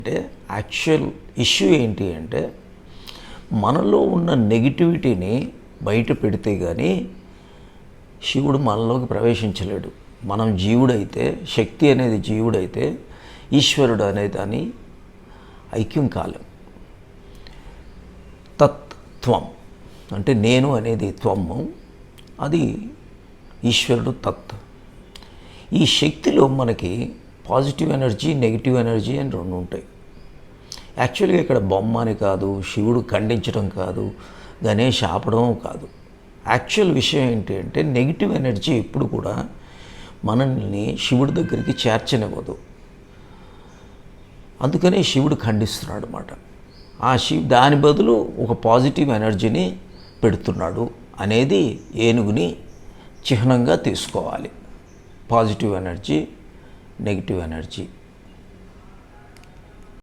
అంటే actual issue ఏంటి అంటే మనలో ఉన్న నెగిటివిటీని బయట పెడితే కానీ శివుడు మనలోకి ప్రవేశించలేడు. మనం జీవుడైతే, శక్తి అనేది జీవుడైతే ఈశ్వరుడు అనే దాన్ని ఐక్యం కాలేం. తత్వం అంటే నేను అనేది త్వము, అది ఈశ్వరుడు తత్. ఈ శక్తిలో మనకి పాజిటివ్ ఎనర్జీ, నెగిటివ్ ఎనర్జీ అని రెండు ఉంటాయి. యాక్చువల్గా ఇక్కడ బొమ్మ అని కాదు, శివుడు ఖండించడం కాదు, గణేష్ ఆపడం కాదు. యాక్చువల్ విషయం ఏంటి అంటే నెగిటివ్ ఎనర్జీ ఎప్పుడు కూడా మనల్ని శివుడి దగ్గరికి చేర్చనివ్వదు. అందుకనే శివుడు ఖండిస్తున్నాడు అన్నమాట. దాని బదులు ఒక పాజిటివ్ ఎనర్జీని పెడుతున్నాడు అనేది ఏనుగుని చిహ్నంగా తీసుకోవాలి. Positive energy, negative energy.